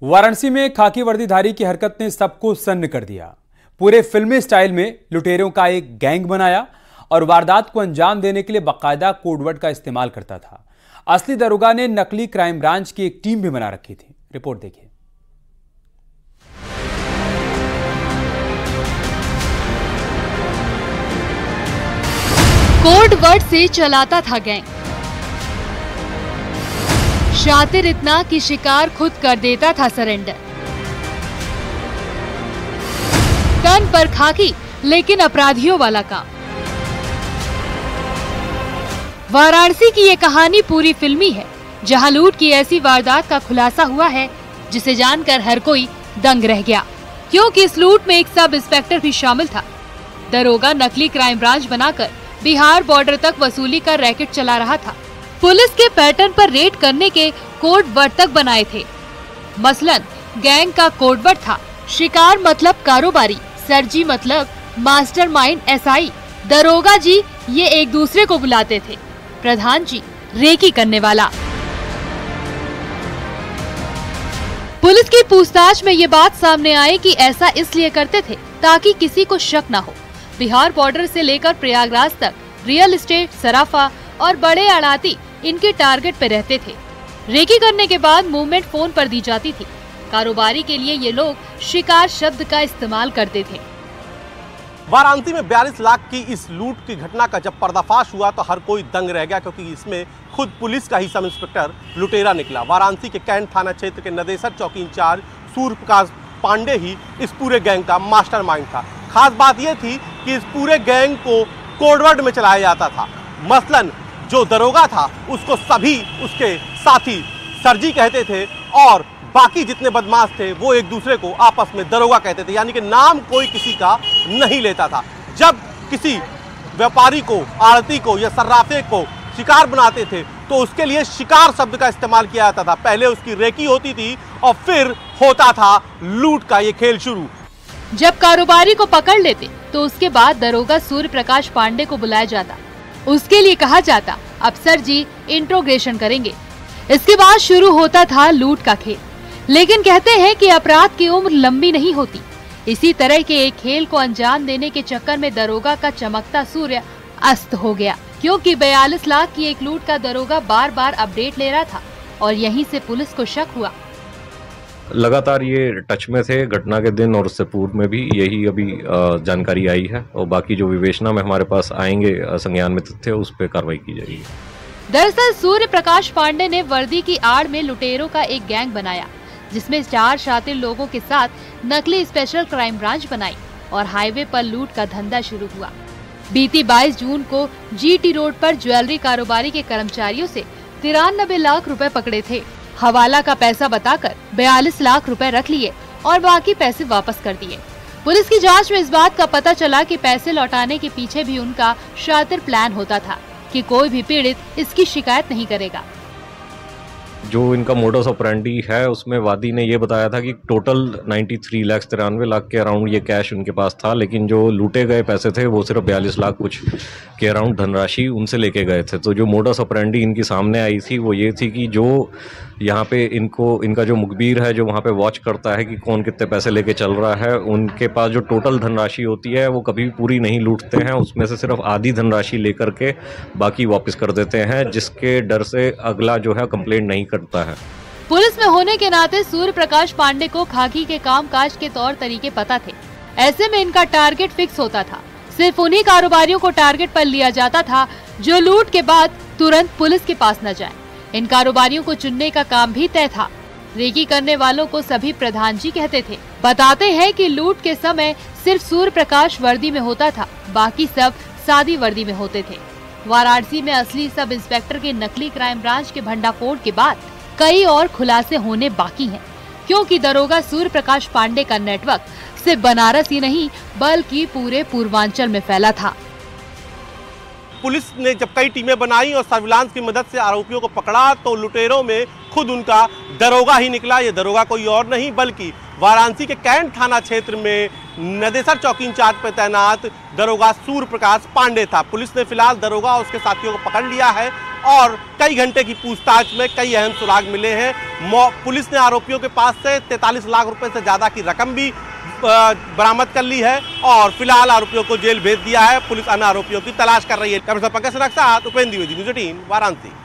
वाराणसी में खाकी वर्दीधारी की हरकत ने सबको सन्न कर दिया। पूरे फिल्मी स्टाइल में लुटेरों का एक गैंग बनाया और वारदात को अंजाम देने के लिए बाकायदा कोडवर्ड का इस्तेमाल करता था। असली दरोगा ने नकली क्राइम ब्रांच की एक टीम भी बना रखी थी। रिपोर्ट देखिए। कोडवर्ड से चलाता था गैंग, शातिर इतना कि शिकार खुद कर देता था सरेंडर। तन पर खाकी लेकिन अपराधियों वाला काम। वाराणसी की ये कहानी पूरी फिल्मी है, जहां लूट की ऐसी वारदात का खुलासा हुआ है जिसे जानकर हर कोई दंग रह गया, क्योंकि इस लूट में एक सब इंस्पेक्टर भी शामिल था। दरोगा नकली क्राइम ब्रांच बनाकर बिहार बॉर्डर तक वसूली का रैकेट चला रहा था। पुलिस के पैटर्न पर रेड करने के कोड वर्ड तक बनाए थे। मसलन गैंग का कोड वर्ड था शिकार मतलब कारोबारी, सरजी मतलब मास्टरमाइंड एसआई, दरोगा जी ये एक दूसरे को बुलाते थे, प्रधान जी रेकी करने वाला। पुलिस की पूछताछ में ये बात सामने आई कि ऐसा इसलिए करते थे ताकि किसी को शक न हो। बिहार बॉर्डर से लेकर प्रयागराज तक रियल एस्टेट, सराफा और बड़े अड़ाती इनके टारगेट पे रहते थे। रेकी करने के बाद मूवमेंट फोन पर दी जाती थी। कारोबारी के लिए ये लोग शिकार शब्द का इस्तेमाल करते थे। वाराणसी में 42 लाख की इस लूट की घटना का जब पर्दाफाश हुआ तो हर कोई दंग रह गया, क्योंकि इसमें खुद पुलिस का ही सब इंस्पेक्टर लुटेरा निकला। वाराणसी के कैंट थाना क्षेत्र के नदेसर चौकी इंचार्ज सूर्य प्रकाश पांडे ही इस पूरे गैंग का मास्टरमाइंड था। खास बात यह थी कि इस पूरे गैंग को कोडवर्ड में चलाया जाता था। मसलन जो दरोगा था उसको सभी उसके साथी सरजी कहते थे और बाकी जितने बदमाश थे वो एक दूसरे को आपस में दरोगा कहते थे, यानी कि नाम कोई किसी का नहीं लेता था। जब किसी व्यापारी को, आड़ती को या सर्राफे को शिकार बनाते थे तो उसके लिए शिकार शब्द का इस्तेमाल किया जाता था। पहले उसकी रेकी होती थी और फिर होता था लूट का ये खेल शुरू। जब कारोबारी को पकड़ लेते तो उसके बाद दरोगा सूर्य प्रकाश पांडे को बुलाया जाता। उसके लिए कहा जाता अब सर जी इंट्रोगेशन करेंगे। इसके बाद शुरू होता था लूट का खेल। लेकिन कहते हैं कि अपराध की उम्र लंबी नहीं होती। इसी तरह के एक खेल को अंजाम देने के चक्कर में दरोगा का चमकता सूर्य अस्त हो गया, क्योंकि 42 लाख की एक लूट का दरोगा बार बार अपडेट ले रहा था और यहीं से पुलिस को शक हुआ। लगातार ये टच में थे घटना के दिन और उससे पूर्व में भी यही अभी जानकारी आई है और बाकी जो विवेचना में हमारे पास आएंगे संज्ञान में तथ्य उस पर कार्रवाई की जाएगी। दरअसल सूर्य प्रकाश पांडे ने वर्दी की आड़ में लुटेरों का एक गैंग बनाया, जिसमें 4 शातिर लोगों के साथ नकली स्पेशल क्राइम ब्रांच बनाई और हाईवे पर लूट का धंधा शुरू हुआ। बीती 22 जून को जीटी रोड पर ज्वेलरी कारोबारी के कर्मचारियों से 93 लाख रुपए पकड़े थे। हवाला का पैसा बताकर 42 लाख रुपए रख लिए और बाकी पैसे वापस कर दिए। पुलिस की जांच में इस बात का पता चला कि पैसे लौटाने के पीछे भी उनका शातिर प्लान होता था कि कोई भी पीड़ित इसकी शिकायत नहीं करेगा। जो इनका मोडस ऑपरेंडी है उसमें वादी ने ये बताया था कि टोटल 93 लाख के अराउंड ये कैश उनके पास था, लेकिन जो लूटे गए पैसे थे वो सिर्फ 42 लाख कुछ के अराउंड धनराशि उनसे लेके गए थे। तो जो मोडस ऑपरेंडी इनकी सामने आई थी वो ये थी कि जो यहाँ पे इनका जो मुखबिर है जो वहाँ पे वॉच करता है कि कौन कितने पैसे लेके चल रहा है, उनके पास जो टोटल धनराशि होती है वो कभी पूरी नहीं लूटते हैं। उसमें से सिर्फ आधी धनराशि लेकर के बाकी वापस कर देते हैं, जिसके डर से अगला जो है कंप्लेंट नहीं करता है। पुलिस में होने के नाते सूर्य प्रकाश पांडे को खाकी के कामकाज के तौर तरीके पता थे। ऐसे में इनका टारगेट फिक्स होता था। सिर्फ उन्हीं कारोबारियों को टारगेट पर लिया जाता था जो लूट के बाद तुरंत पुलिस के पास न जाए। इन कारोबारियों को चुनने का काम भी तय था। रेकी करने वालों को सभी प्रधान जी कहते थे। बताते हैं कि लूट के समय सिर्फ सूर्य प्रकाश वर्दी में होता था, बाकी सब सादी वर्दी में होते थे। वाराणसी में असली सब इंस्पेक्टर के नकली क्राइम ब्रांच के भंडाफोड़ के बाद कई और खुलासे होने बाकी हैं, क्योंकि दरोगा सूर्य प्रकाश पांडे का नेटवर्क सिर्फ बनारस ही नहीं बल्कि पूरे पूर्वांचल में फैला था। पुलिस ने जब कई टीमें बनाई और सर्विलांस की मदद से आरोपियों को पकड़ा तो लुटेरों में खुद उनका दरोगा ही निकला। ये दरोगा कोई और नहीं बल्कि वाराणसी के कैंट थाना क्षेत्र में नदेसर चौकी इंचार्ज पर तैनात दरोगा सूर्य प्रकाश पांडे था। पुलिस ने फिलहाल दरोगा और उसके साथियों को पकड़ लिया है और कई घंटे की पूछताछ में कई अहम सुराग मिले हैं। पुलिस ने आरोपियों के पास से 43 लाख रुपए से ज्यादा की रकम भी बरामद कर ली है और फिलहाल आरोपियों को जेल भेज दिया है। पुलिस अन्य आरोपियों की तलाश कर रही है। कैमरा पंकज के साथ उपेंद्र द्विवेदी, न्यूज़ 18 वाराणसी।